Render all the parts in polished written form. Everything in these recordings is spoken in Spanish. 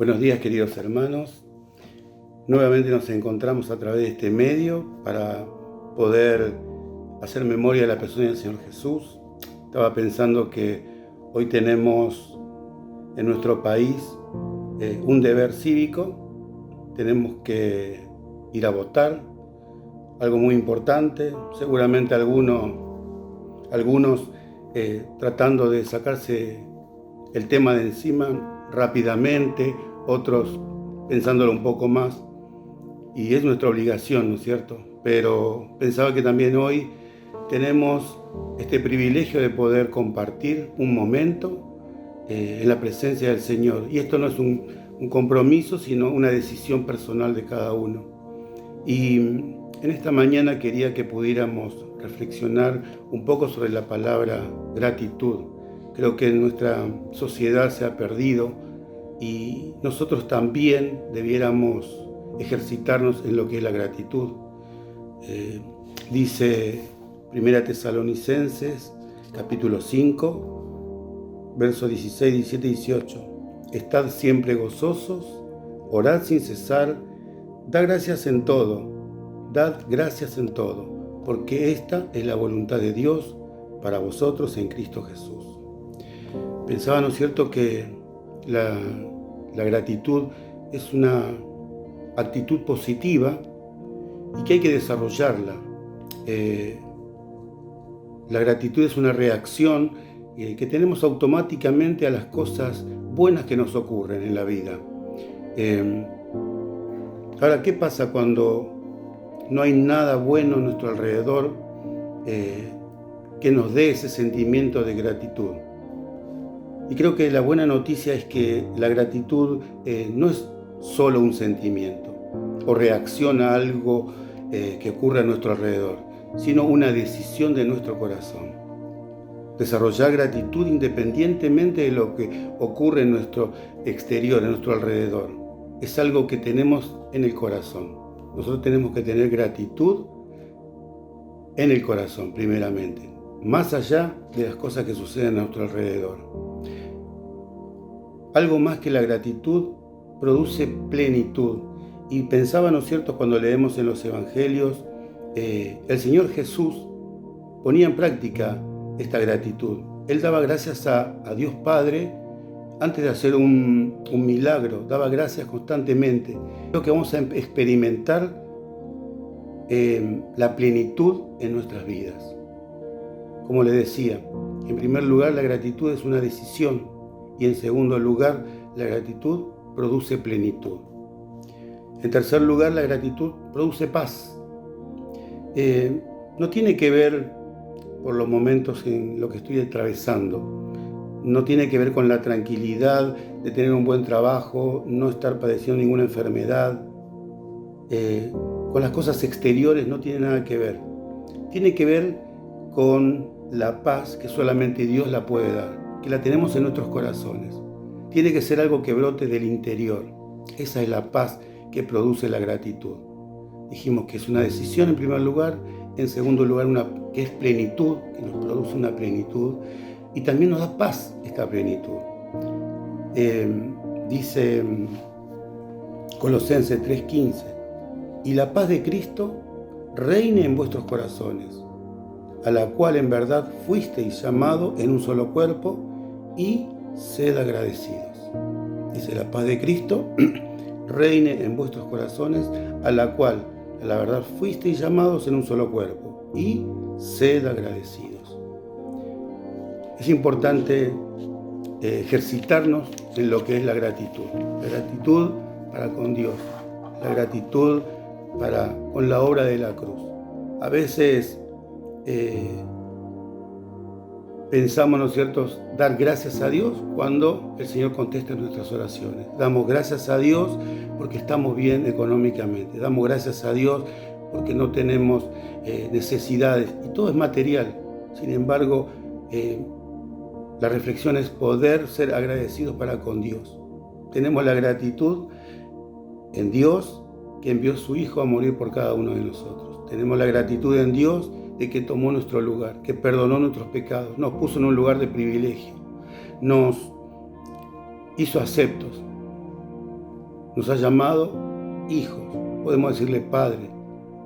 Buenos días, queridos hermanos. Nuevamente nos encontramos a través de este medio para poder hacer memoria de la persona del Señor Jesús. Estaba pensando que hoy tenemos en nuestro país un deber cívico. Tenemos que ir a votar, algo muy importante. Seguramente algunos tratando de sacarse el tema de encima rápidamente, otros pensándolo un poco más, y es nuestra obligación, ¿no es cierto? Pero pensaba que también hoy tenemos este privilegio de poder compartir un momento en la presencia del Señor, y esto no es un compromiso, sino una decisión personal de cada uno. Y en esta mañana quería que pudiéramos reflexionar un poco sobre la palabra gratitud. Creo que en nuestra sociedad se ha perdido y nosotros también debiéramos ejercitarnos en lo que es la gratitud. Dice 1 Tesalonicenses, capítulo 5, versos 16, 17 y 18. Estad siempre gozosos, orad sin cesar, dad gracias en todo, porque esta es la voluntad de Dios para vosotros en Cristo Jesús. Pensaba, ¿no es cierto?, que la gratitud es una actitud positiva y que hay que desarrollarla. La gratitud es una reacción que tenemos automáticamente a las cosas buenas que nos ocurren en la vida. Ahora, ¿qué pasa cuando no hay nada bueno a nuestro alrededor que nos dé ese sentimiento de gratitud? Y creo que la buena noticia es que la gratitud no es solo un sentimiento o reacción a algo que ocurre a nuestro alrededor, sino una decisión de nuestro corazón. Desarrollar gratitud independientemente de lo que ocurre en nuestro exterior, en nuestro alrededor, es algo que tenemos en el corazón. Nosotros tenemos que tener gratitud en el corazón, primeramente, más allá de las cosas que suceden a nuestro alrededor. Algo más que la gratitud produce plenitud. Y pensaba, ¿no es cierto?, cuando leemos en los evangelios, el Señor Jesús ponía en práctica esta gratitud. Él daba gracias a Dios Padre antes de hacer un milagro, daba gracias constantemente. Creo que vamos a experimentar la plenitud en nuestras vidas. Como les decía, en primer lugar, la gratitud es una decisión. Y en segundo lugar, la gratitud produce plenitud. En tercer lugar, la gratitud produce paz. No tiene que ver por los momentos en los que estoy atravesando. No tiene que ver con la tranquilidad de tener un buen trabajo, no estar padeciendo ninguna enfermedad. Con las cosas exteriores no tiene nada que ver. Tiene que ver con la paz que solamente Dios la puede dar, que la tenemos en nuestros corazones. Tiene que ser algo que brote del interior. Esa es la paz que produce la gratitud. Dijimos que es una decisión en primer lugar, en segundo lugar que es plenitud, que nos produce una plenitud y también nos da paz esta plenitud. Dice Colosenses 3:15, y la paz de Cristo reine en vuestros corazones, a la cual en verdad fuisteis llamados en un solo cuerpo, y sed agradecidos. Dice, la paz de Cristo reine en vuestros corazones, a la cual, a la verdad, fuisteis llamados en un solo cuerpo, y sed agradecidos. Es importante ejercitarnos en lo que es la gratitud. La gratitud para con Dios, la gratitud para con la obra de la cruz. A veces pensamos, ¿no es cierto?, dar gracias a Dios cuando el Señor contesta nuestras oraciones. Damos gracias a Dios porque estamos bien económicamente. Damos gracias a Dios porque no tenemos necesidades. Y todo es material. Sin embargo, la reflexión es poder ser agradecidos para con Dios. Tenemos la gratitud en Dios, que envió su Hijo a morir por cada uno de nosotros. Tenemos la gratitud en Dios de que tomó nuestro lugar, que perdonó nuestros pecados, nos puso en un lugar de privilegio, nos hizo aceptos. nos ha llamado hijos, podemos decirle Padre.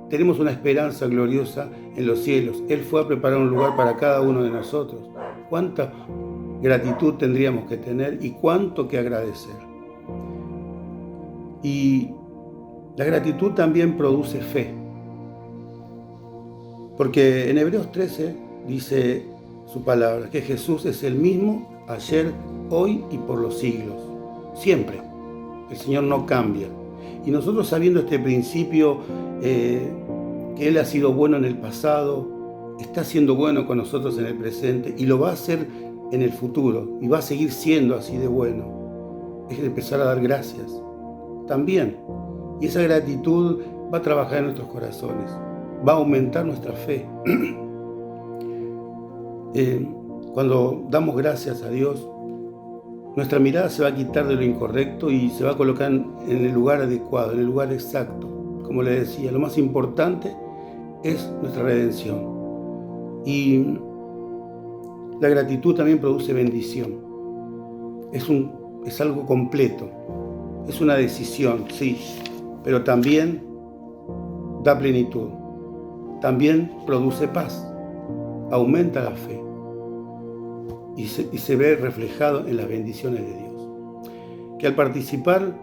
Tenemos una esperanza gloriosa en los cielos. Él fue a preparar un lugar para cada uno de nosotros. ¿Cuánta gratitud tendríamos que tener y cuánto que agradecer? Y la gratitud también produce fe. Porque en Hebreos 13 dice su palabra, que Jesús es el mismo ayer, hoy y por los siglos. Siempre. El Señor no cambia. Y nosotros sabiendo este principio, que Él ha sido bueno en el pasado, está siendo bueno con nosotros en el presente y lo va a hacer en el futuro y va a seguir siendo así de bueno. Es empezar a dar gracias también. Y esa gratitud va a trabajar en nuestros corazones, va a aumentar nuestra fe. Cuando damos gracias a Dios, nuestra mirada se va a quitar de lo incorrecto y se va a colocar en el lugar adecuado, en el lugar exacto. Como le decía, lo más importante es nuestra redención. Y la gratitud también produce bendición. Es algo completo. Es una decisión, sí, pero también da plenitud. También produce paz. Aumenta la fe. Y se ve reflejado en las bendiciones de Dios. Que al participar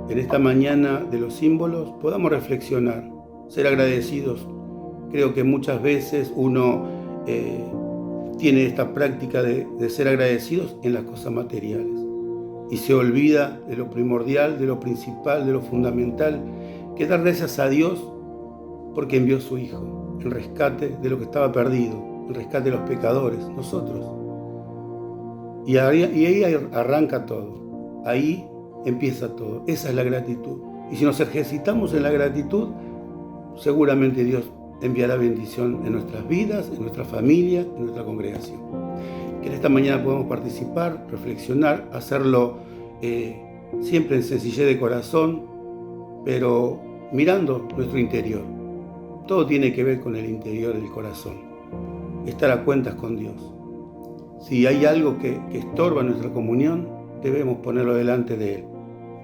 en esta mañana de los símbolos podamos reflexionar, ser agradecidos. Creo que muchas veces uno tiene esta práctica de ser agradecidos en las cosas materiales y se olvida de lo primordial, de lo principal, de lo fundamental, que es dar gracias a Dios porque envió a su Hijo, el rescate de lo que estaba perdido, el rescate de los pecadores, nosotros. Y ahí arranca todo, ahí empieza todo, esa es la gratitud. Y si nos ejercitamos en la gratitud, seguramente Dios enviará bendición en nuestras vidas, en nuestra familia, en nuestra congregación. Que en esta mañana podamos participar, reflexionar, hacerlo siempre en sencillez de corazón, pero mirando nuestro interior. Todo tiene que ver con el interior del corazón, estar a cuentas con Dios. Si hay algo que estorba nuestra comunión, debemos ponerlo delante de Él.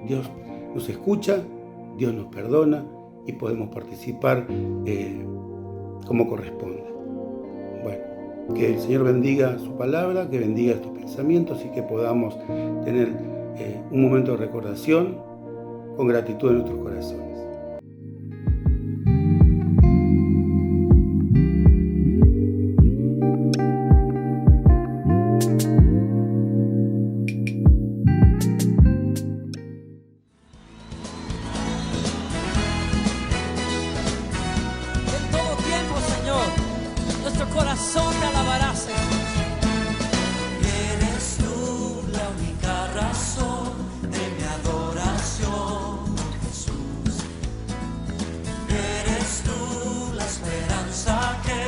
Dios nos escucha, Dios nos perdona y podemos participar como corresponde. Bueno, que el Señor bendiga su palabra, que bendiga estos pensamientos y que podamos tener un momento de recordación con gratitud en nuestros corazones. Nuestro corazón te alabará, Señor. Eres tú la única razón de mi adoración, Jesús. Eres tú la esperanza que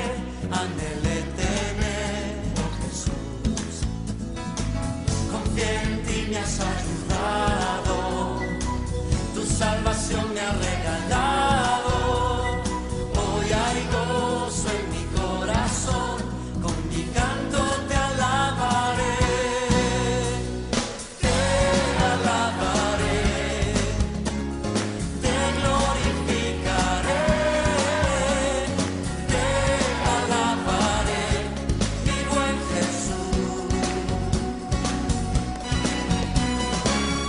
anhelé tener, Jesús. Confié en ti, me has ayudado, tu salvación me ha regalado. Hoy hay gozo en mi corazón, con mi canto te alabaré, te glorificaré, te alabaré, mi buen Jesús,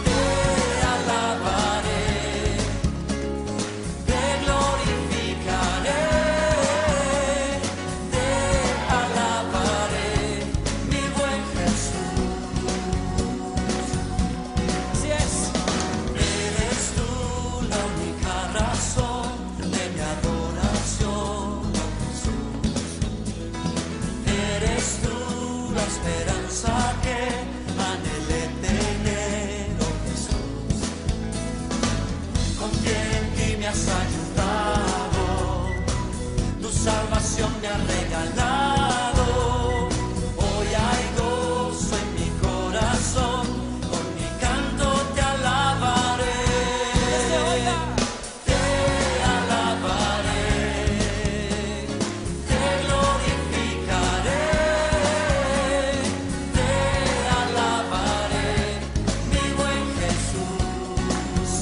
te alabaré, te glorificaré. Esperanza que anhelé tener, oh Jesús. Confié en ti, me has ayudado, tu salvación me ha regalado. Hoy hay gozo en mi corazón, con mi canto te alabaré, te alabaré, te glorificaré. Alabaré, mi buen Jesús.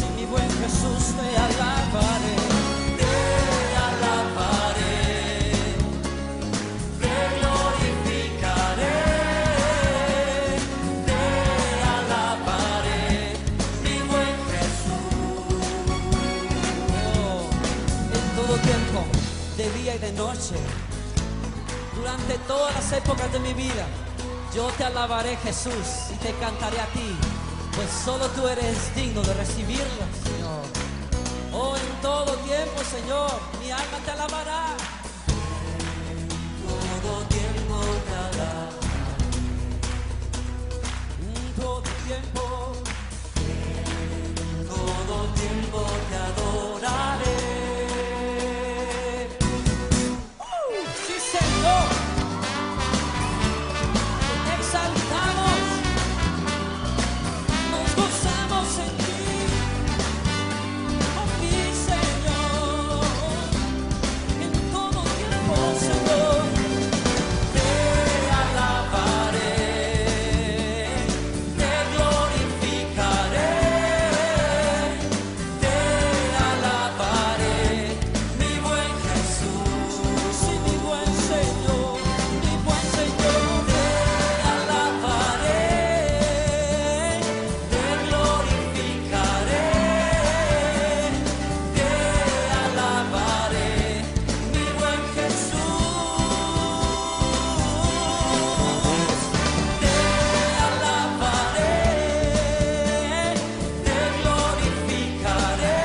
de día y de noche. Durante todas las épocas de mi vida, yo te alabaré, Jesús, y te cantaré a ti, pues solo tú eres digno de recibirlo, Señor. Oh, en todo tiempo, Señor, mi alma te alabará. En todo tiempo te alabaré. En todo tiempo. En todo tiempo te adoraré. Sí, Señor. Te exaltamos. Nos gozamos en ti. Oh, mi Señor. En todo tiempo, Señor. Te alabaré. Te glorificaré. Te alabaré, mi buen Jesús, sí, mi buen Señor, mi buen Señor. Te alabaré, te glorificaré, te alabaré, mi buen Jesús. Te alabaré, te glorificaré,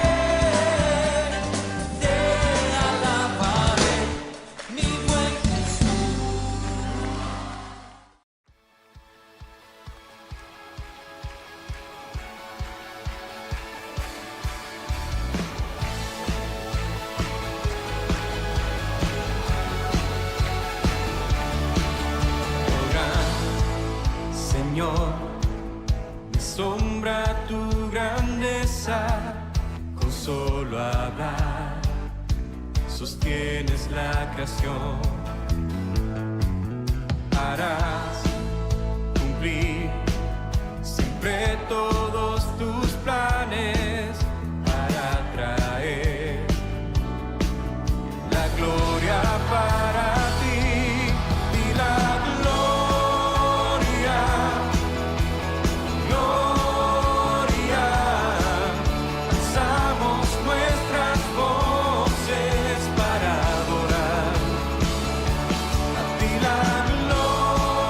te alabaré, mi buen Jesús. Señor, me asombra tu grandeza, con solo hablar sostienes la creación. Harás cumplir siempre todos tus planes para traer la gloria para ti y la gloria, gloria. Alzamos nuestras voces para adorar a ti la gloria.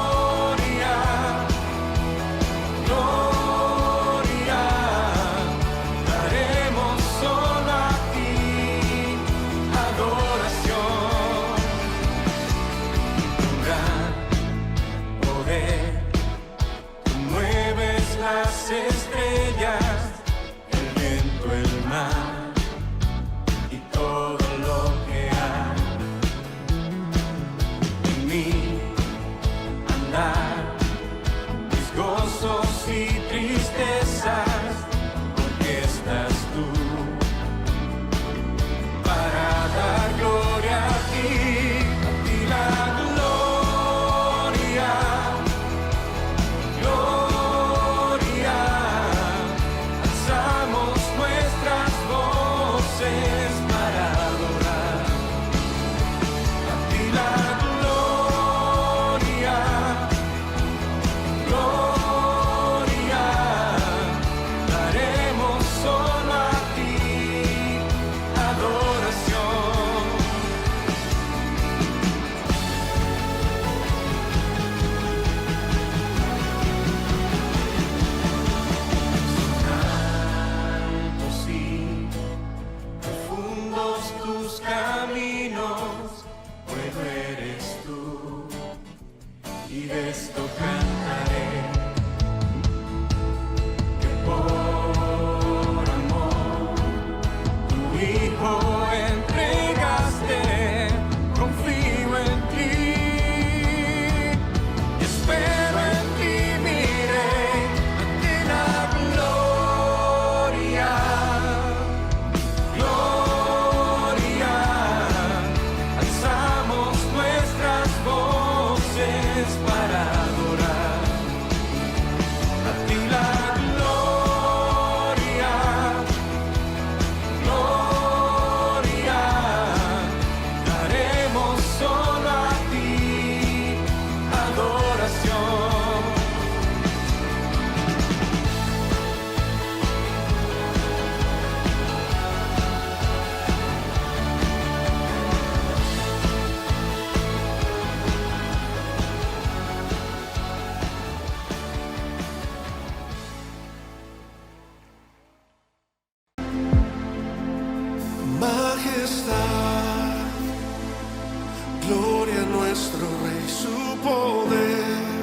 nuestro Rey, su poder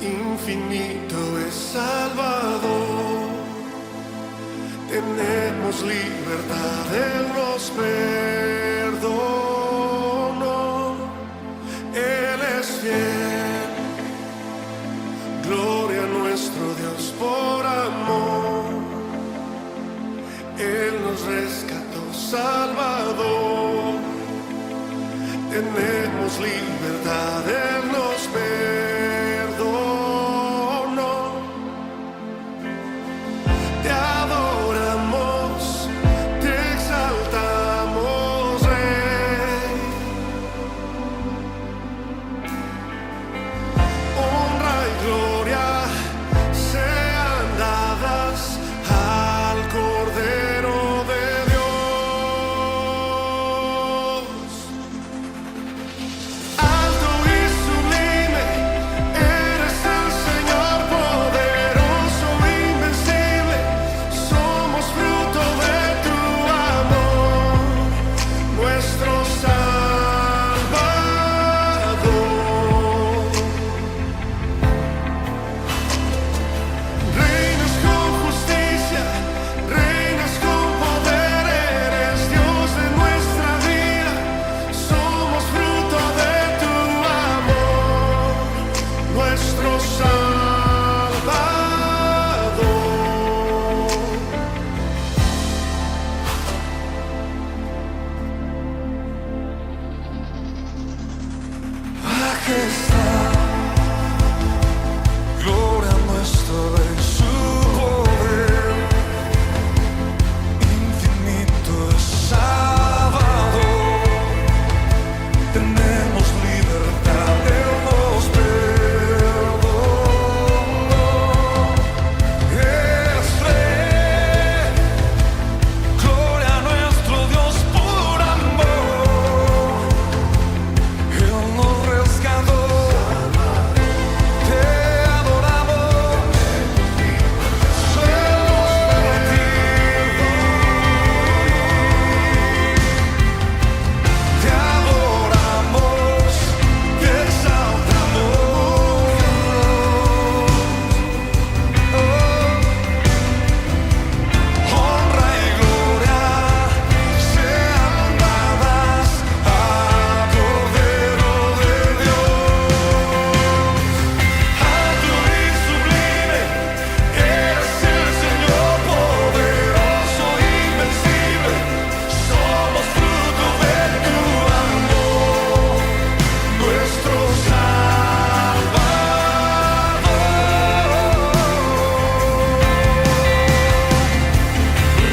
infinito es Salvador. Tenemos libertad, Él nos perdonó. Él es fiel, gloria a nuestro Dios por amor. Él nos rescató, Salvador. Tenemos libertad, Él nos perdonó. Te adoramos, te exaltamos, Rey. Honra y gloria sean dadas al Cordero de Dios. Alto y sublime eres el Señor, poderoso e invencible. Somos fruto de tu amor, nuestro Salvador. Reinas con justicia, reinas con poder, eres Dios de nuestra vida. Somos fruto de tu amor, nuestro Salvador. Majestad, gloria a nuestro Rey, su poder infinito es Salvador. Tenemos libertad, Él nos perdonó. Es Rey, gloria a nuestro Dios por amor. Él nos rescató, te adoramos, solo a ti. Te adoramos, te exaltamos. Honra y gloria sean dadas al Cordero de Dios. Alto y sublime eres el Señor, poderoso e invencible. Somos fruto de tu amor, nuestro Salvador.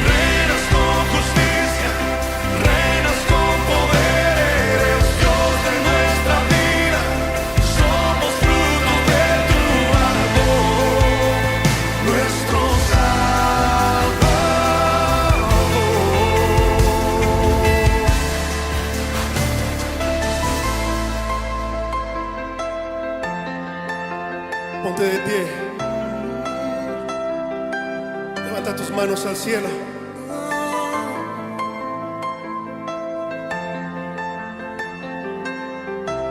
Reinas con justicia, reinas con poder, eres Dios de nuestra vida. Somos fruto de tu amor, nuestro Salvador. Ponte de pie. Levanta tus manos al cielo.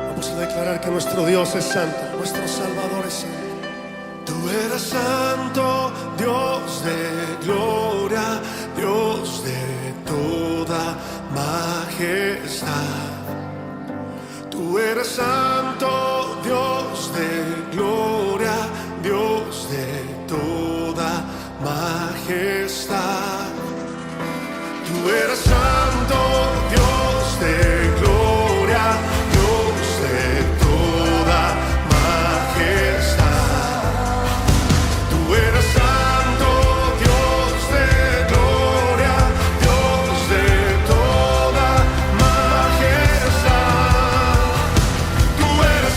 Vamos a declarar que nuestro Dios es santo, nuestro Salvador es santo. Tú eres santo, Dios de gloria, Dios de toda majestad. Tú eres santo, Dios de gloria, Dios de toda majestad. Tú eres santo, Dios de gloria, Dios de toda majestad. Tú eres santo, Dios de gloria, Dios de toda majestad. Tú eres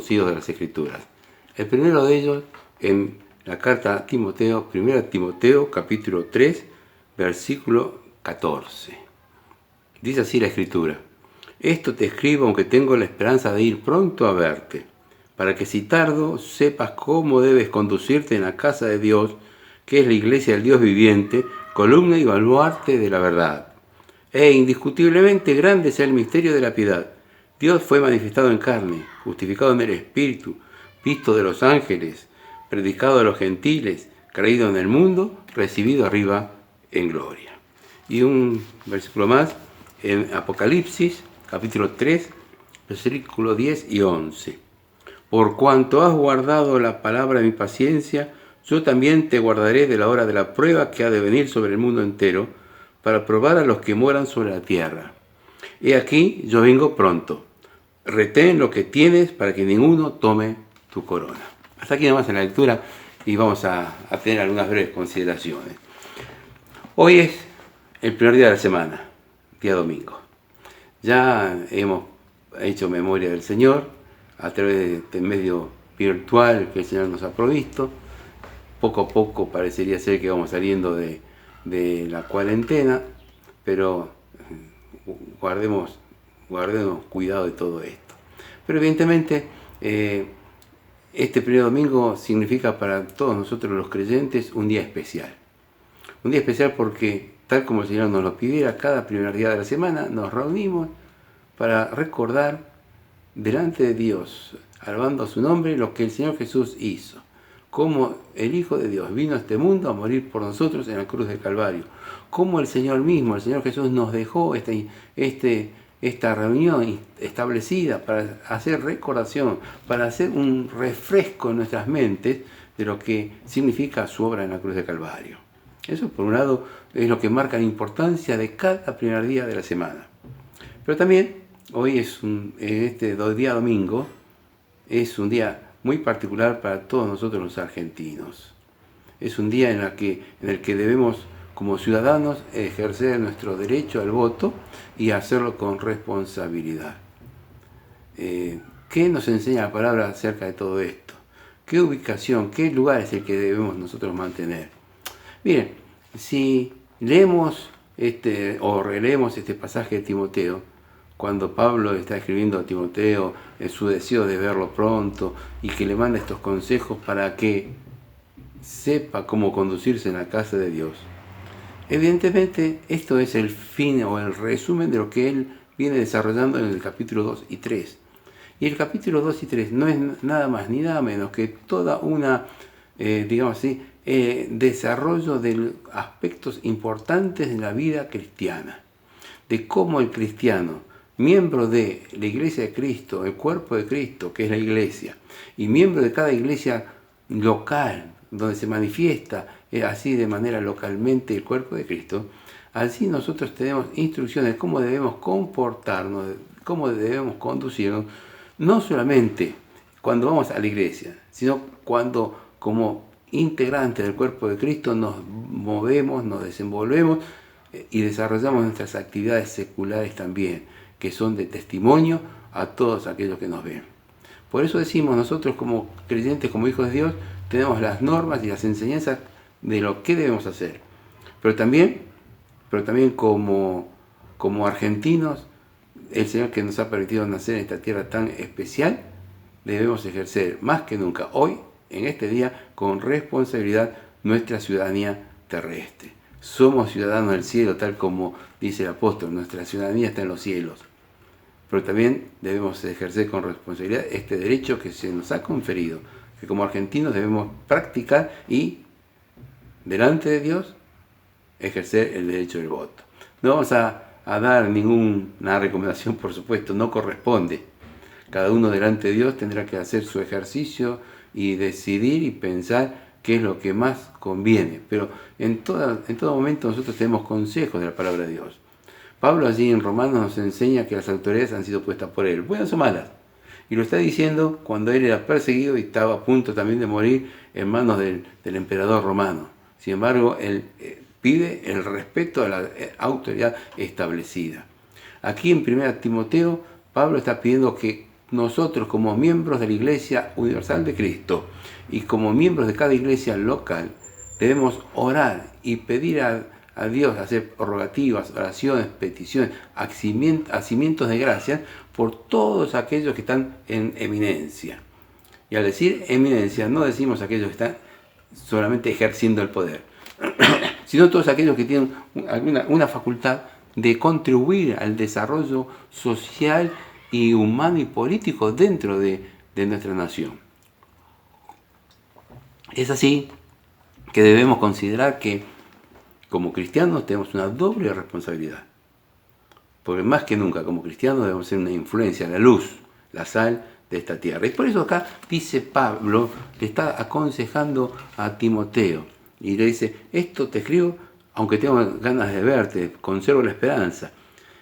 conocidos de las Escrituras. El primero de ellos en la carta a Timoteo, 1 Timoteo, capítulo 3, versículo 14. Dice así la Escritura: esto te escribo aunque tengo la esperanza de ir pronto a verte, para que si tardo sepas cómo debes conducirte en la casa de Dios, que es la iglesia del Dios viviente, columna y baluarte de la verdad. Indiscutiblemente grande es el misterio de la piedad. Dios fue manifestado en carne, justificado en el Espíritu, visto de los ángeles, predicado a los gentiles, creído en el mundo, recibido arriba en gloria. Y un versículo más, en Apocalipsis, capítulo 3, versículo 10 y 11. Por cuanto has guardado la palabra de mi paciencia, yo también te guardaré de la hora de la prueba que ha de venir sobre el mundo entero, para probar a los que moran sobre la tierra. He aquí, yo vengo pronto. Retén lo que tienes para que ninguno tome tu corona. Hasta aquí nomás en la lectura y vamos a tener algunas breves consideraciones. Hoy es el primer día de la semana, día domingo. Ya hemos hecho memoria del Señor a través de este medio virtual que el Señor nos ha provisto. Poco a poco parecería ser que vamos saliendo de la cuarentena, pero guardemos cuidado de todo esto. Pero evidentemente este primer domingo significa para todos nosotros los creyentes un día especial. Un día especial porque, tal como el Señor nos lo pidiera, cada primer día de la semana nos reunimos para recordar delante de Dios, alabando su nombre, lo que el Señor Jesús hizo. Cómo el Hijo de Dios vino a este mundo a morir por nosotros en la cruz del Calvario. Cómo el Señor mismo, el Señor Jesús, nos dejó esta reunión establecida para hacer recordación, para hacer un refresco en nuestras mentes de lo que significa su obra en la cruz del Calvario. Eso, por un lado, es lo que marca la importancia de cada primer día de la semana. Pero también, hoy este día domingo, es un día muy particular para todos nosotros los argentinos. Es un día en el que debemos, como ciudadanos, ejercer nuestro derecho al voto y hacerlo con responsabilidad. ¿Qué nos enseña la palabra acerca de todo esto? ¿Qué ubicación, qué lugar es el que debemos nosotros mantener? Miren, si leemos o releemos este pasaje de Timoteo, cuando Pablo está escribiendo a Timoteo su deseo de verlo pronto y que le manda estos consejos para que sepa cómo conducirse en la casa de Dios. Evidentemente, esto es el fin o el resumen de lo que él viene desarrollando en el capítulo 2 y 3. Y el capítulo 2 y 3 no es nada más ni nada menos que toda una, desarrollo de aspectos importantes de la vida cristiana. De cómo el cristiano, miembro de la iglesia de Cristo, el cuerpo de Cristo, que es la iglesia, y miembro de cada iglesia local, donde se manifiesta así de manera localmente el cuerpo de Cristo, así nosotros tenemos instrucciones de cómo debemos comportarnos, cómo debemos conducirnos, no solamente cuando vamos a la iglesia, sino cuando como integrantes del cuerpo de Cristo nos movemos, nos desenvolvemos y desarrollamos nuestras actividades seculares también, que son de testimonio a todos aquellos que nos ven. Por eso decimos, nosotros como creyentes, como hijos de Dios, tenemos las normas y las enseñanzas de lo que debemos hacer. Pero también como argentinos, el Señor que nos ha permitido nacer en esta tierra tan especial, debemos ejercer más que nunca hoy, en este día, con responsabilidad nuestra ciudadanía terrestre. Somos ciudadanos del cielo, tal como dice el apóstol, nuestra ciudadanía está en los cielos. Pero también debemos ejercer con responsabilidad este derecho que se nos ha conferido, que como argentinos debemos practicar y, delante de Dios, ejercer el derecho del voto. No vamos a dar ninguna recomendación, por supuesto, no corresponde. Cada uno delante de Dios tendrá que hacer su ejercicio y decidir y pensar qué es lo que más conviene. Pero en todo momento nosotros tenemos consejos de la palabra de Dios. Pablo allí en Romanos nos enseña que las autoridades han sido puestas por él, buenas o malas. Y lo está diciendo cuando él era perseguido y estaba a punto también de morir en manos del emperador romano. Sin embargo, él pide el respeto a la autoridad establecida. Aquí en 1 Timoteo, Pablo está pidiendo que nosotros como miembros de la Iglesia Universal de Cristo y como miembros de cada iglesia local, debemos orar y pedir a Dios, hacer rogativas, oraciones, peticiones, hacimientos de gracias por todos aquellos que están en eminencia. Y al decir eminencia, no decimos aquellos que están solamente ejerciendo el poder, sino todos aquellos que tienen una facultad de contribuir al desarrollo social y humano y político dentro de nuestra nación. Es así que debemos considerar que como cristianos tenemos una doble responsabilidad. Porque más que nunca como cristianos debemos ser una influencia, la luz, la sal de esta tierra. Y por eso acá dice Pablo, le está aconsejando a Timoteo y le dice, esto te escribo aunque tengo ganas de verte, conservo la esperanza.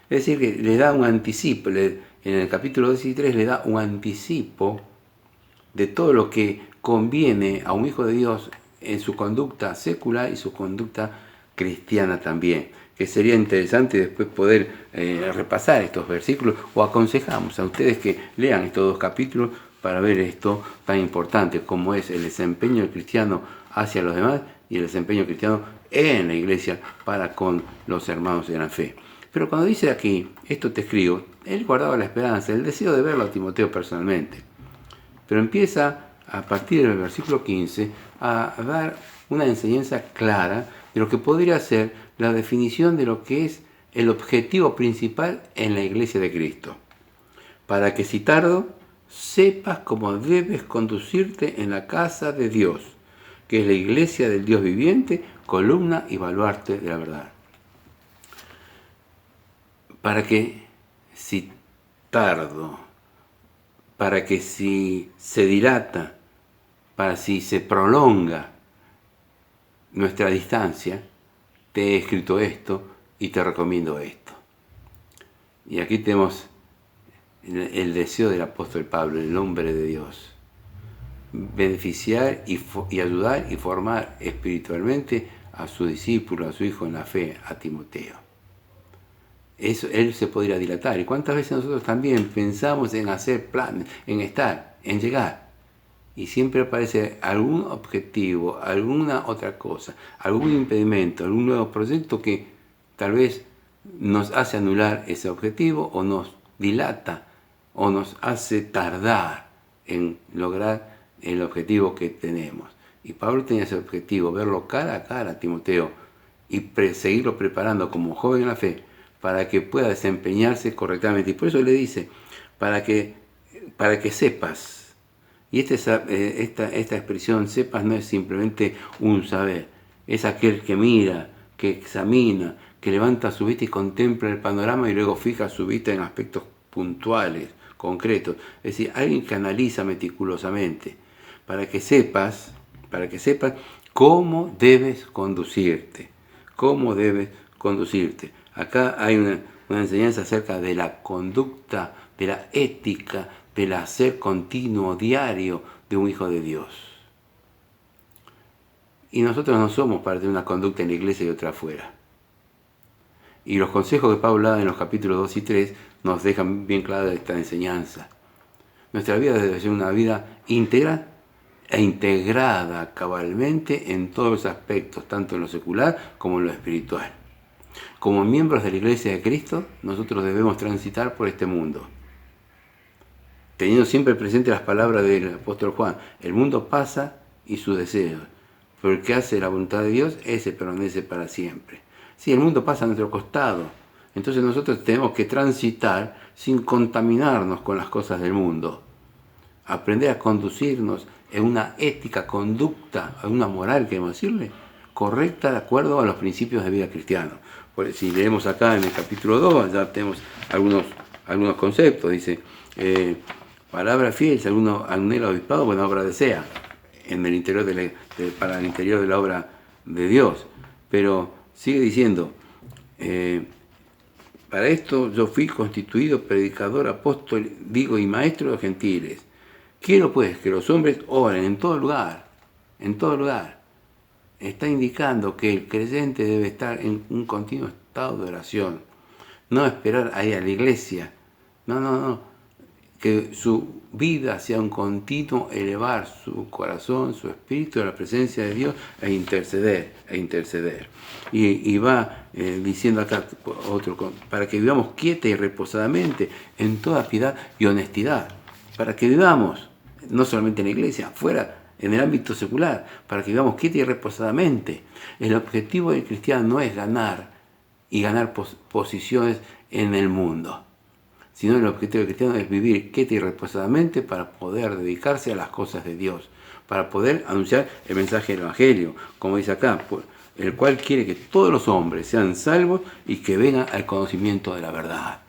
Es decir, que le da un anticipo, en el capítulo 13 le da un anticipo de todo lo que conviene a un hijo de Dios en su conducta secular y su conducta cristiana también, que sería interesante después poder repasar estos versículos, o aconsejamos a ustedes que lean estos 2 capítulos para ver esto tan importante como es el desempeño del cristiano hacia los demás y el desempeño cristiano en la iglesia para con los hermanos de la fe. Pero cuando dice aquí, esto te escribo, él guardaba la esperanza, el deseo de verlo a Timoteo personalmente. Pero empieza a partir del versículo 15 a dar una enseñanza clara de lo que podría ser la definición de lo que es el objetivo principal en la iglesia de Cristo. Para que si tardo, sepas cómo debes conducirte en la casa de Dios, que es la iglesia del Dios viviente, columna y baluarte de la verdad. Para que si tardo, para que si se dilata, para si se prolonga nuestra distancia, te he escrito esto y te recomiendo esto. Y aquí tenemos el deseo del apóstol Pablo, el hombre de Dios, beneficiar y ayudar y formar espiritualmente a su discípulo, a su hijo en la fe, a Timoteo. Eso, él se podría dilatar. ¿Y cuántas veces nosotros también pensamos en hacer planes, en estar, en llegar? Y siempre aparece algún objetivo, alguna otra cosa, algún impedimento, algún nuevo proyecto que tal vez nos hace anular ese objetivo o nos dilata o nos hace tardar en lograr el objetivo que tenemos. Y Pablo tenía ese objetivo, verlo cara a cara a Timoteo y seguirlo preparando como joven en la fe para que pueda desempeñarse correctamente. Y por eso le dice, para que sepas. Y esta expresión, sepas, no es simplemente un saber, es aquel que mira, que examina, que levanta su vista y contempla el panorama y luego fija su vista en aspectos puntuales, concretos. Es decir, alguien que analiza meticulosamente, para que sepas cómo debes conducirte, Acá hay una enseñanza acerca de la conducta, de la ética, del hacer continuo, diario de un hijo de Dios. Y nosotros no somos parte de una conducta en la iglesia y otra afuera. Y los consejos que Pablo da en los capítulos 2 y 3 nos dejan bien clara esta enseñanza. Nuestra vida debe ser una vida íntegra e integrada cabalmente en todos los aspectos, tanto en lo secular como en lo espiritual. Como miembros de la Iglesia de Cristo, nosotros debemos transitar por este mundo, teniendo siempre presente las palabras del apóstol Juan: el mundo pasa y sus deseos, pero el que hace la voluntad de Dios, ese permanece para siempre. Sí, el mundo pasa a nuestro costado, entonces nosotros tenemos que transitar sin contaminarnos con las cosas del mundo, aprender a conducirnos en una ética, conducta, en una moral, queremos decirle, correcta de acuerdo a los principios de vida cristianos. Si leemos acá en el capítulo 2, ya tenemos algunos conceptos. Dice, palabra fiel, si alguno anhela obispado, buena obra desea, en el interior para el interior de la obra de Dios. Pero sigue diciendo, para esto yo fui constituido predicador, apóstol, digo, y maestro de los gentiles. Quiero pues que los hombres oren en todo lugar, Está indicando que el creyente debe estar en un continuo estado de oración, no esperar ahí a la iglesia, no. que su vida sea un continuo elevar su corazón, su espíritu a la presencia de Dios e interceder. Y va diciendo acá otro, para que vivamos quieta y reposadamente en toda piedad y honestidad, para que vivamos, no solamente en la iglesia, fuera, en el ámbito secular, para que vivamos quieta y reposadamente. El objetivo del cristiano no es ganar y ganar posiciones en el mundo, sino el objetivo del cristiano es vivir quieta y reposadamente para poder dedicarse a las cosas de Dios, para poder anunciar el mensaje del Evangelio, como dice acá, el cual quiere que todos los hombres sean salvos y que vengan al conocimiento de la verdad.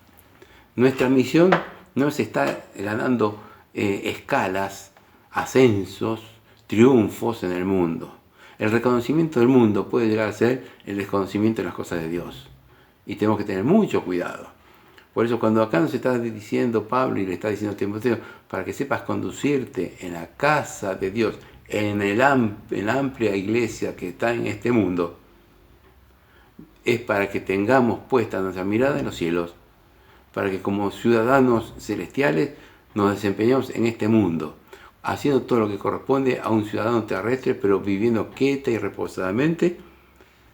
Nuestra misión no se está ganando escalas, ascensos, triunfos en el mundo. El reconocimiento del mundo puede llegar a ser el desconocimiento de las cosas de Dios. Y tenemos que tener mucho cuidado. Por eso cuando acá nos está diciendo Pablo y le está diciendo a Timoteo, para que sepas conducirte en la casa de Dios, en la amplia iglesia que está en este mundo, es para que tengamos puesta nuestra mirada en los cielos, para que como ciudadanos celestiales nos desempeñemos en este mundo, haciendo todo lo que corresponde a un ciudadano terrestre, pero viviendo quieta y reposadamente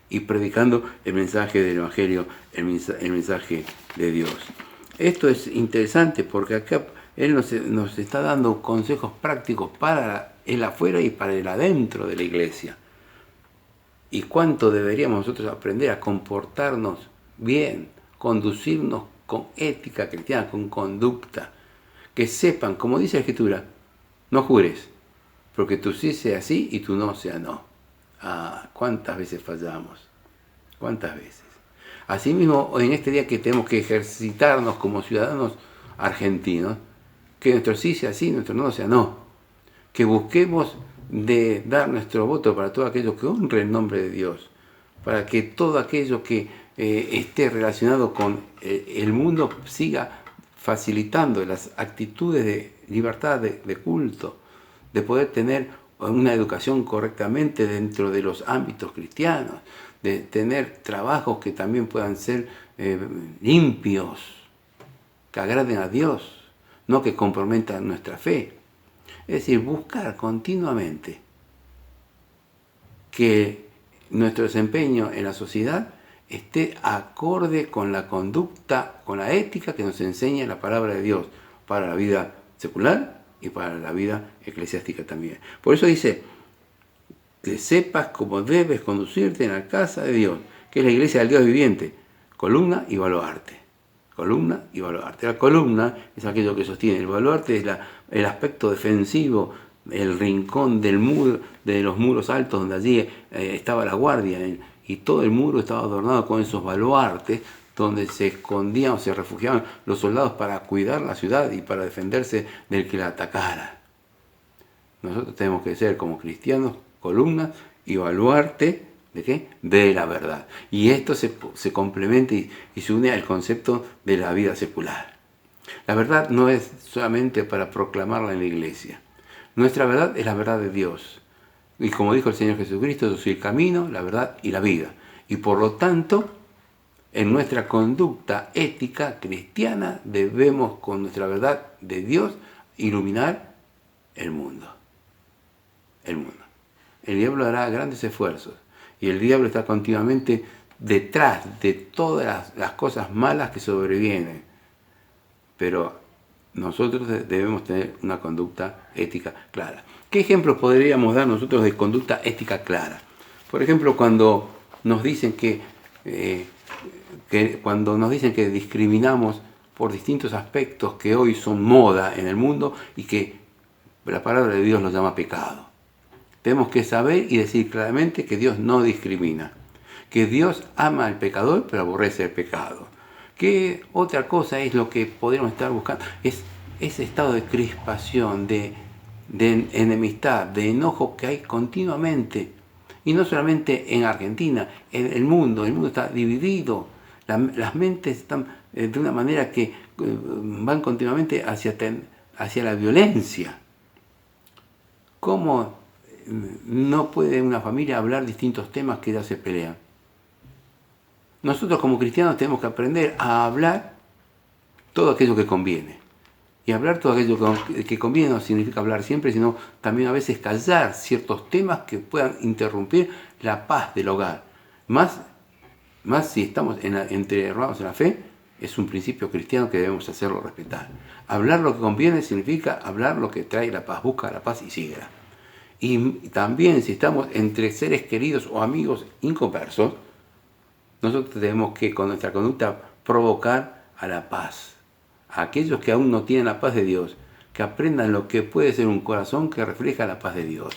y predicando el mensaje del Evangelio, el mensaje de Dios. Esto es interesante porque acá Él nos está dando consejos prácticos para el afuera y para el adentro de la iglesia. Y cuánto deberíamos nosotros aprender a comportarnos bien, conducirnos con ética cristiana, con conducta. Que sepan, como dice la Escritura, no jures, porque tú sí sea sí y tú no sea no. ¿Cuántas veces fallamos? ¿Cuántas veces? Asimismo, en este día que tenemos que ejercitarnos como ciudadanos argentinos, que nuestro sí sea sí, nuestro no sea no. Que busquemos de dar nuestro voto para todo aquello que honre el nombre de Dios, para que todo aquello que esté relacionado con el mundo siga facilitando las actitudes de libertad de culto, de poder tener una educación correctamente dentro de los ámbitos cristianos, de tener trabajos que también puedan ser limpios, que agraden a Dios, no que comprometan nuestra fe. Es decir, buscar continuamente que nuestro desempeño en la sociedad esté acorde con la conducta, con la ética que nos enseña la palabra de Dios para la vida secular y para la vida eclesiástica también. Por eso dice, que sepas cómo debes conducirte en la casa de Dios, que es la iglesia del Dios viviente, columna y baluarte. Columna y baluarte. La columna es aquello que sostiene, el baluarte es el aspecto defensivo, el rincón del muro, de los muros altos donde allí estaba la guardia, y todo el muro estaba adornado con esos baluartes donde se escondían o se refugiaban los soldados para cuidar la ciudad y para defenderse del que la atacara. Nosotros tenemos que ser como cristianos columnas y baluarte ¿de qué? De la verdad. Y esto se complementa y se une al concepto de la vida secular. La verdad no es solamente para proclamarla en la iglesia. Nuestra verdad es la verdad de Dios. Y como dijo el Señor Jesucristo, yo soy el camino, la verdad y la vida. Y por lo tanto, en nuestra conducta ética cristiana debemos con nuestra verdad de Dios iluminar el mundo. El mundo. El diablo hará grandes esfuerzos y el diablo está continuamente detrás de todas las cosas malas que sobrevienen. Pero nosotros debemos tener una conducta ética clara. ¿Qué ejemplos podríamos dar nosotros de conducta ética clara? Por ejemplo, cuando nos dicen que discriminamos por distintos aspectos que hoy son moda en el mundo y que la palabra de Dios los llama pecado. Tenemos que saber y decir claramente que Dios no discrimina, que Dios ama al pecador pero aborrece el pecado. ¿Qué otra cosa es lo que podríamos estar buscando? Es ese estado de crispación, de enemistad, de enojo que hay continuamente. Y no solamente en Argentina, en el mundo está dividido. Las mentes están de una manera que van continuamente hacia la violencia. ¿Cómo no puede una familia hablar distintos temas que ya se pelean? Nosotros como cristianos tenemos que aprender a hablar todo aquello que conviene. Y hablar todo aquello que conviene no significa hablar siempre, sino también a veces callar ciertos temas que puedan interrumpir la paz del hogar. Más si estamos entre hermanos en la fe, es un principio cristiano que debemos hacerlo respetar. Hablar lo que conviene significa hablar lo que trae la paz, busca la paz y síguela. Y también si estamos entre seres queridos o amigos inconversos, nosotros tenemos que con nuestra conducta provocar a la paz. A aquellos que aún no tienen la paz de Dios, que aprendan lo que puede ser un corazón que refleja la paz de Dios.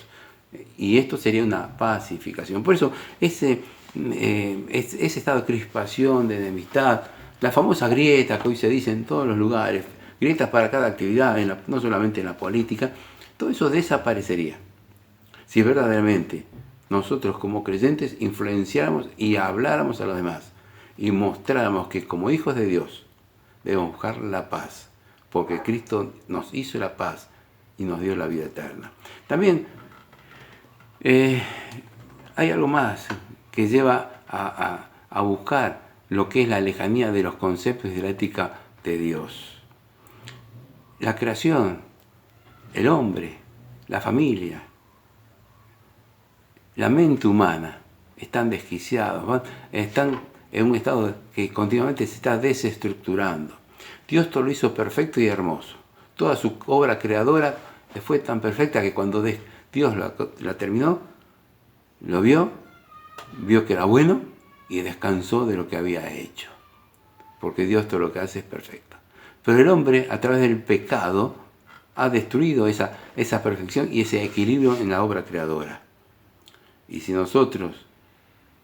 Y esto sería una pacificación. Por eso ese estado de crispación, de enemistad, la famosa grieta que hoy se dice en todos los lugares, grietas para cada actividad, no solamente en la política, todo eso desaparecería. Si verdaderamente nosotros como creyentes influenciáramos y habláramos a los demás y mostráramos que como hijos de Dios debemos buscar la paz, porque Cristo nos hizo la paz y nos dio la vida eterna. También hay algo más que lleva a buscar lo que es la lejanía de los conceptos y de la ética de Dios. La creación, el hombre, la familia, la mente humana están desquiciados, están en un estado que continuamente se está desestructurando. Dios todo lo hizo perfecto y hermoso. Toda su obra creadora fue tan perfecta que cuando Dios la terminó, lo vio que era bueno y descansó de lo que había hecho. Porque Dios todo lo que hace es perfecto. Pero el hombre, a través del pecado, ha destruido esa perfección y ese equilibrio en la obra creadora. Y si nosotros,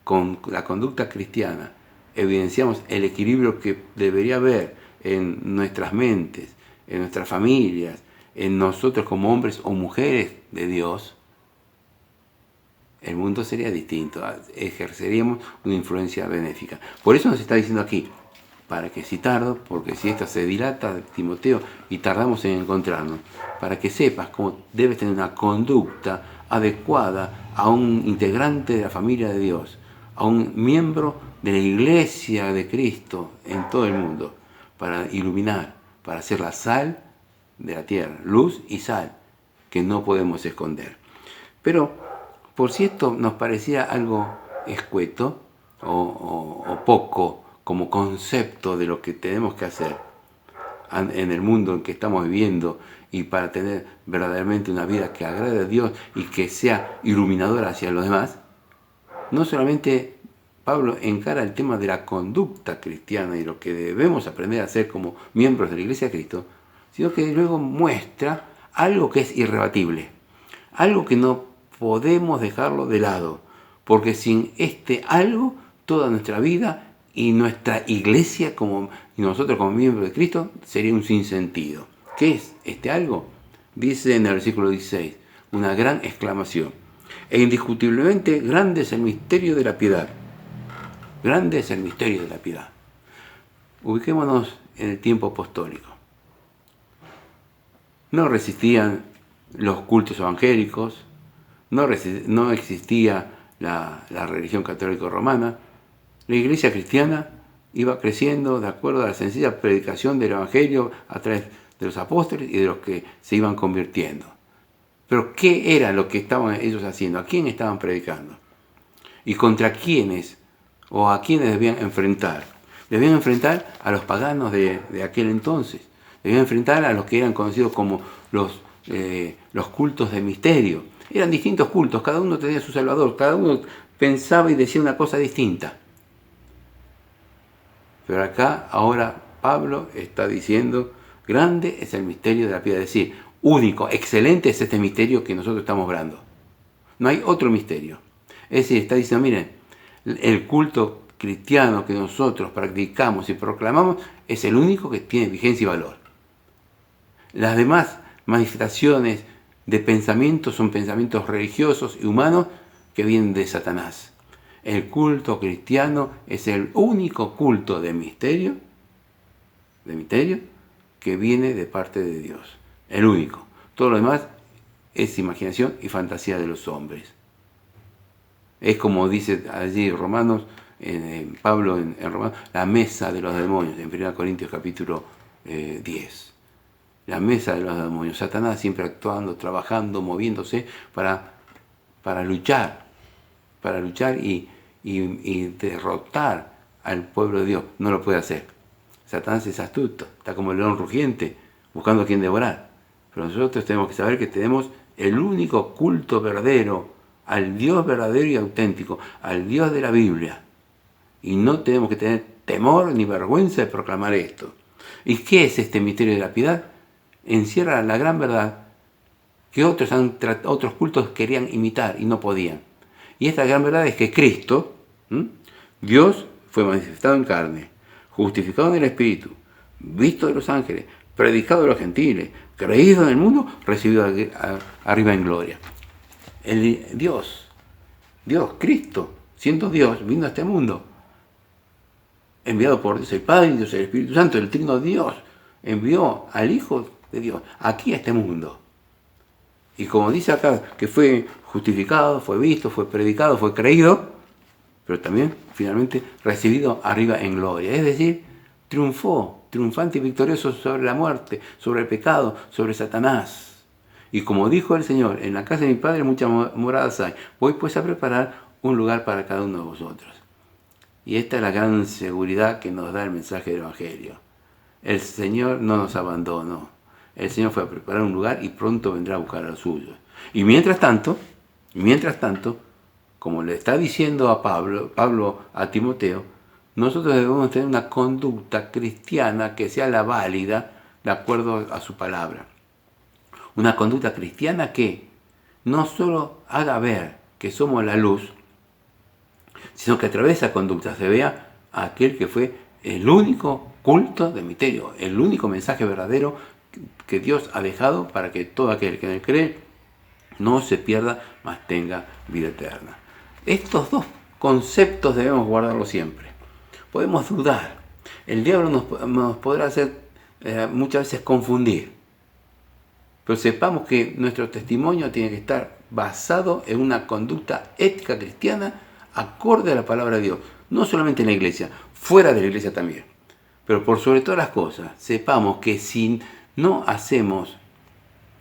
con la conducta cristiana, evidenciamos el equilibrio que debería haber en nuestras mentes, en nuestras familias, en nosotros como hombres o mujeres de Dios, el mundo sería distinto, ejerceríamos una influencia benéfica. Por eso nos está diciendo aquí, para que si tardo, porque si esto se dilata, Timoteo, y tardamos en encontrarnos, para que sepas cómo debes tener una conducta adecuada a un integrante de la familia de Dios, a un miembro de la iglesia de Cristo en todo el mundo, para iluminar, para ser la sal de la tierra, luz y sal, que no podemos esconder. Pero, por si esto nos parecía algo escueto o poco como concepto de lo que tenemos que hacer en el mundo en que estamos viviendo y para tener verdaderamente una vida que agrade a Dios y que sea iluminadora hacia los demás, no solamente Pablo encara el tema de la conducta cristiana y lo que debemos aprender a hacer como miembros de la Iglesia de Cristo, sino que luego muestra algo que es irrebatible, algo que no podemos dejarlo de lado, porque sin este algo, toda nuestra vida y nuestra iglesia y nosotros como miembros de Cristo sería un sinsentido. ¿Qué es este algo? Dice en el versículo 16, una gran exclamación. E indiscutiblemente grande es el misterio de la piedad. Grande es el misterio de la piedad. Ubiquémonos en el tiempo apostólico. No resistían los cultos evangélicos, no existía la religión católica romana. La iglesia cristiana iba creciendo de acuerdo a la sencilla predicación del evangelio a través de los apóstoles y de los que se iban convirtiendo. Pero ¿qué era lo que estaban ellos haciendo? ¿A quién estaban predicando? ¿Y contra quiénes o a quiénes debían enfrentar? Debían enfrentar a los paganos de aquel entonces. Debían enfrentar a los que eran conocidos como los cultos de misterio. Eran distintos cultos, cada uno tenía su salvador, cada uno pensaba y decía una cosa distinta. Pero acá, ahora, Pablo está diciendo, grande es el misterio de la piedad, es decir, único, excelente es este misterio que nosotros estamos hablando. No hay otro misterio. Es decir, está diciendo, miren, el culto cristiano que nosotros practicamos y proclamamos es el único que tiene vigencia y valor. Las demás manifestaciones de pensamientos son pensamientos religiosos y humanos que vienen de Satanás. El culto cristiano es el único culto de misterio que viene de parte de Dios. El único. Todo lo demás es imaginación y fantasía de los hombres. Es como dice allí Romanos, Pablo en Romanos, la mesa de los demonios, en 1 Corintios capítulo 10. la mesa de los demonios. Satanás siempre actuando, trabajando, moviéndose para luchar y derrotar al pueblo de Dios. No lo puede hacer. Satanás es astuto, está como el león rugiente, buscando a quien devorar. Pero nosotros tenemos que saber que tenemos el único culto verdadero, al Dios verdadero y auténtico, al Dios de la Biblia. Y no tenemos que tener temor ni vergüenza de proclamar esto. ¿Y qué es este misterio de la piedad? Encierra la gran verdad que otros cultos querían imitar y no podían. Y esta gran verdad es que Cristo, Dios, fue manifestado en carne, justificado en el Espíritu, visto de los ángeles, predicado de los gentiles, creído en el mundo, recibido arriba en gloria. Dios, Cristo, siendo Dios, vino a este mundo, enviado por Dios el Padre y Dios el Espíritu Santo, el Trino Dios, envió al Hijo de Dios aquí a este mundo. Y como dice acá, que fue justificado, fue visto, fue predicado, fue creído, pero también finalmente recibido arriba en gloria. Es decir, triunfó, triunfante y victorioso sobre la muerte, sobre el pecado, sobre Satanás. Y como dijo el Señor, en la casa de mi Padre muchas moradas hay. Voy pues a preparar un lugar para cada uno de vosotros. Y esta es la gran seguridad que nos da el mensaje del Evangelio. El Señor no nos abandonó. El Señor fue a preparar un lugar y pronto vendrá a buscar a los suyos. Y mientras tanto, como le está diciendo a Pablo a Timoteo, nosotros debemos tener una conducta cristiana que sea la válida de acuerdo a su palabra. Una conducta cristiana que no solo haga ver que somos la luz, sino que a través de esa conducta se vea a aquel que fue el único culto de misterio, el único mensaje verdadero que Dios ha dejado para que todo aquel que en él cree no se pierda, mas tenga vida eterna. Estos dos conceptos debemos guardarlos siempre. Podemos dudar. El diablo nos podrá hacer muchas veces confundir. Pero sepamos que nuestro testimonio tiene que estar basado en una conducta ética cristiana acorde a la palabra de Dios. No solamente en la iglesia, fuera de la iglesia también. Pero por sobre todas las cosas, sepamos que si no hacemos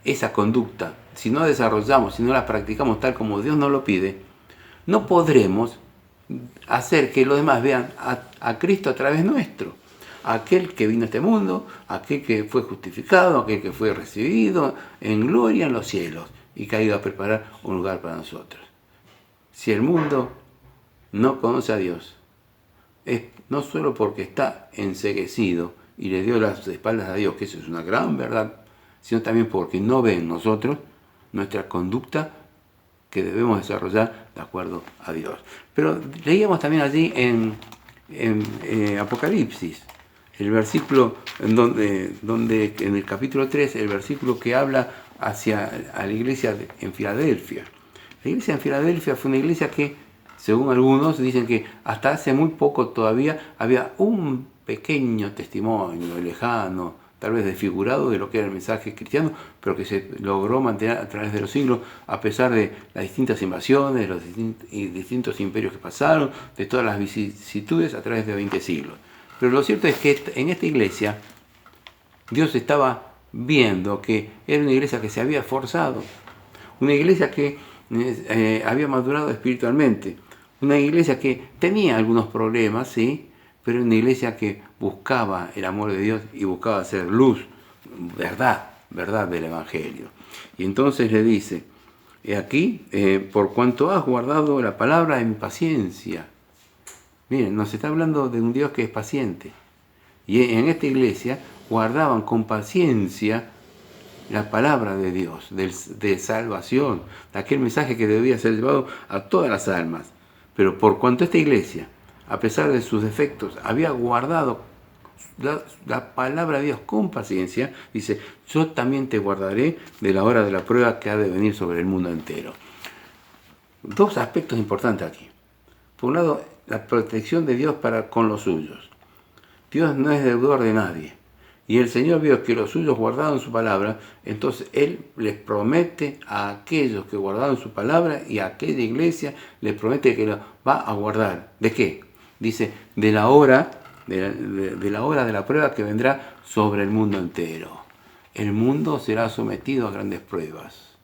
esa conducta, si no desarrollamos, si no la practicamos tal como Dios nos lo pide, no podremos hacer que los demás vean a Cristo a través nuestro. Aquel que vino a este mundo, aquel que fue justificado, aquel que fue recibido en gloria en los cielos y que ha ido a preparar un lugar para nosotros. Si el mundo no conoce a Dios, es no solo porque está enceguecido y le dio las espaldas a Dios, que eso es una gran verdad, sino también porque no ve en nosotros nuestra conducta que debemos desarrollar de acuerdo a Dios. Pero leíamos también allí en Apocalipsis, el versículo donde en el capítulo 3, el versículo que habla hacia a la iglesia en Filadelfia. La iglesia en Filadelfia fue una iglesia que, según algunos, dicen que hasta hace muy poco todavía había un pequeño testimonio lejano, tal vez desfigurado de lo que era el mensaje cristiano, pero que se logró mantener a través de los siglos, a pesar de las distintas invasiones, de los distintos imperios que pasaron, de todas las vicisitudes a través de 20 siglos. Pero lo cierto es que en esta iglesia Dios estaba viendo que era una iglesia que se había esforzado, una iglesia que había madurado espiritualmente, una iglesia que tenía algunos problemas, sí, pero una iglesia que buscaba el amor de Dios y buscaba hacer luz, verdad del Evangelio. Y entonces le dice, aquí, por cuanto has guardado la palabra en paciencia. Miren, nos está hablando de un Dios que es paciente. Y en esta iglesia guardaban con paciencia la palabra de Dios, de salvación, de aquel mensaje que debía ser llevado a todas las almas. Pero por cuanto esta iglesia, a pesar de sus defectos, había guardado la palabra de Dios con paciencia, dice, yo también te guardaré de la hora de la prueba que ha de venir sobre el mundo entero. Dos aspectos importantes aquí. Por un lado, la protección de Dios para con los suyos. Dios no es deudor de nadie. Y el Señor vio que los suyos guardaban su palabra, entonces Él les promete a aquellos que guardaron su palabra y a aquella iglesia les promete que lo va a guardar. ¿De qué? Dice, de la hora de la prueba que vendrá sobre el mundo entero. el mundo será sometido a grandes pruebas.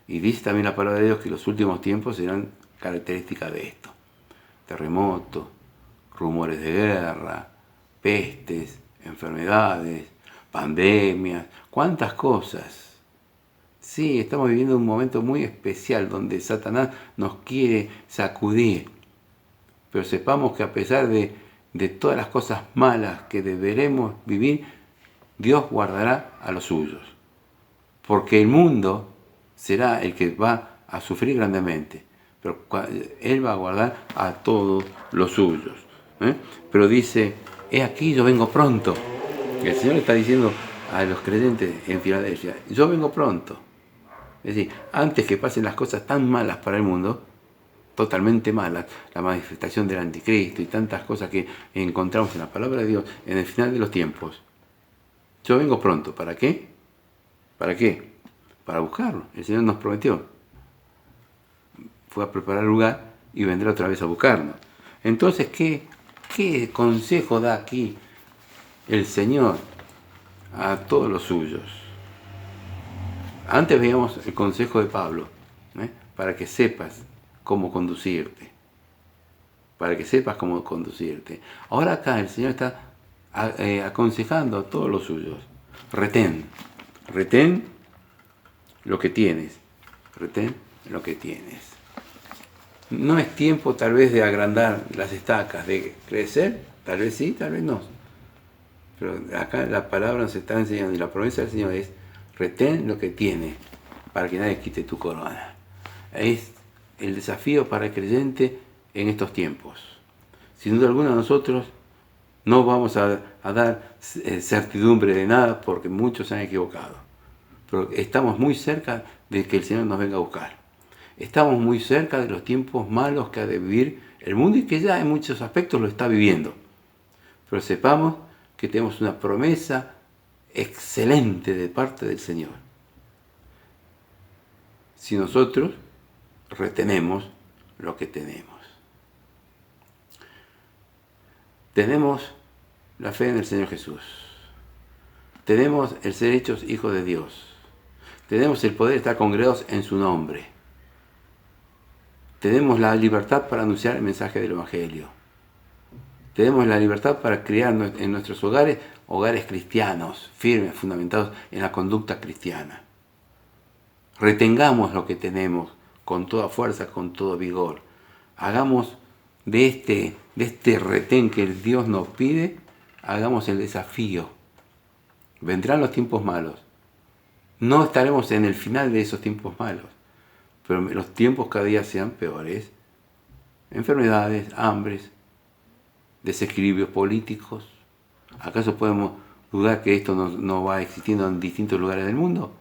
Y dice también la palabra de Dios que los últimos tiempos serán características de esto. Terremotos, rumores de guerra, pestes, enfermedades, pandemias, cuántas cosas. Sí, estamos viviendo un momento muy especial donde Satanás nos quiere sacudir. Pero sepamos que a pesar de todas las cosas malas que deberemos vivir, Dios guardará a los suyos. Porque el mundo será el que va a sufrir grandemente. Pero Él va a guardar a todos los suyos. Pero dice, he aquí, yo vengo pronto. El Señor está diciendo a los creyentes en Filadelfia, yo vengo pronto. Es decir, antes que pasen las cosas tan malas para el mundo, totalmente malas, la manifestación del anticristo y tantas cosas que encontramos en la palabra de Dios en el final de los tiempos, yo vengo pronto. ¿Para qué? ¿Para qué? Para buscarlo. El Señor nos prometió. Fue a preparar lugar y vendrá otra vez a buscarnos. Entonces, ¿qué consejo da aquí el Señor a todos los suyos? Antes veíamos el consejo de Pablo, para que sepas cómo conducirte. Para que sepas cómo conducirte. Ahora acá el Señor está aconsejando a todos los suyos. Retén lo que tienes. Retén lo que tienes. No es tiempo tal vez de agrandar las estacas, de crecer, tal vez sí, tal vez no. Pero acá la palabra nos está enseñando y la promesa del Señor es: retén lo que tienes para que nadie quite tu corona. Es el desafío para el creyente en estos tiempos. Sin duda alguna nosotros no vamos a dar certidumbre de nada porque muchos se han equivocado. Pero estamos muy cerca de que el Señor nos venga a buscar. Estamos muy cerca de los tiempos malos que ha de vivir el mundo y que ya en muchos aspectos lo está viviendo. Pero sepamos que tenemos una promesa excelente de parte del Señor. Si nosotros retenemos lo que tenemos. Tenemos la fe en el Señor Jesús. Tenemos el ser hechos hijos de Dios. Tenemos el poder estar congregados en su nombre. Tenemos la libertad para anunciar el mensaje del Evangelio. Tenemos la libertad para crear en nuestros hogares cristianos, firmes, fundamentados en la conducta cristiana. Retengamos lo que tenemos con toda fuerza, con todo vigor. Hagamos de este retén que Dios nos pide, hagamos el desafío. Vendrán los tiempos malos. No estaremos en el final de esos tiempos malos, pero los tiempos cada día sean peores. Enfermedades, hambres, desequilibrios políticos. ¿Acaso podemos dudar que esto no va existiendo en distintos lugares del mundo?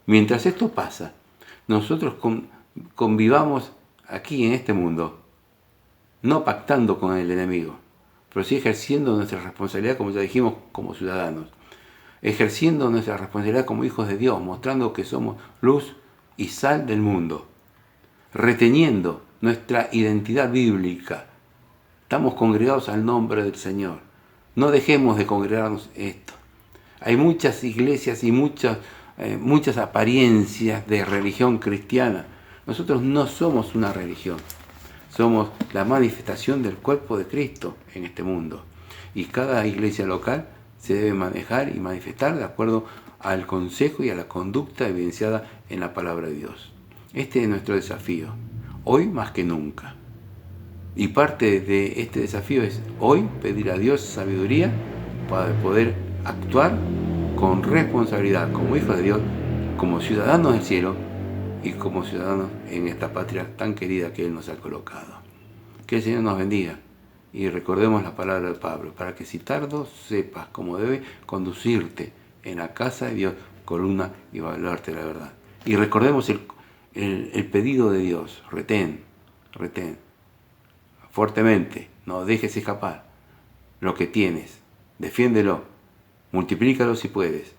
Mientras esto pasa, nosotros convivamos aquí en este mundo, no pactando con el enemigo, pero sí ejerciendo nuestra responsabilidad, como ya dijimos, como ciudadanos, ejerciendo nuestra responsabilidad como hijos de Dios, mostrando que somos luz y sal del mundo, reteniendo nuestra identidad bíblica. Estamos congregados al nombre del Señor. No dejemos de congregarnos esto. Hay muchas iglesias y muchas apariencias de religión cristiana. Nosotros no somos una religión. Somos la manifestación del cuerpo de Cristo en este mundo. Y cada iglesia local se debe manejar y manifestar de acuerdo al consejo y a la conducta evidenciada en la palabra de Dios. Este es nuestro desafío, hoy más que nunca. Y parte de este desafío es hoy pedir a Dios sabiduría para poder actuar con responsabilidad como hijos de Dios, como ciudadanos del cielo y como ciudadanos en esta patria tan querida que Él nos ha colocado. Que el Señor nos bendiga y recordemos la palabra de Pablo, para que si tardo sepas cómo debe conducirte en la casa de Dios, columna y baluarte de la verdad. Y recordemos el pedido de Dios: retén fuertemente, no dejes escapar lo que tienes, defiéndelo, multiplícalo si puedes,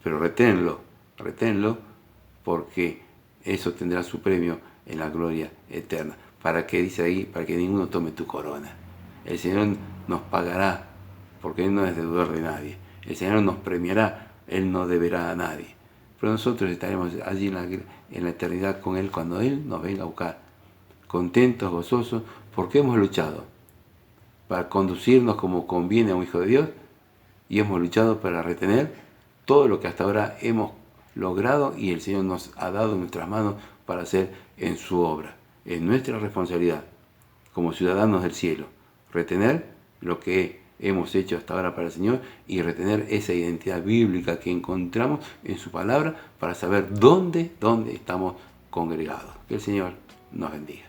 pero reténlo, porque eso tendrá su premio en la gloria eterna. Para que, dice ahí, para que ninguno tome tu corona. El Señor nos pagará, porque Él no es deudor de nadie. El Señor nos premiará Él no deberá a nadie. Pero nosotros estaremos allí en la eternidad con Él cuando Él nos venga a buscar. Contentos, gozosos, porque hemos luchado para conducirnos como conviene a un hijo de Dios y hemos luchado para retener todo lo que hasta ahora hemos logrado y el Señor nos ha dado en nuestras manos para hacer en su obra. Es nuestra responsabilidad como ciudadanos del cielo retener lo que hemos hecho hasta ahora para el Señor y retener esa identidad bíblica que encontramos en su palabra para saber dónde estamos congregados. Que el Señor nos bendiga.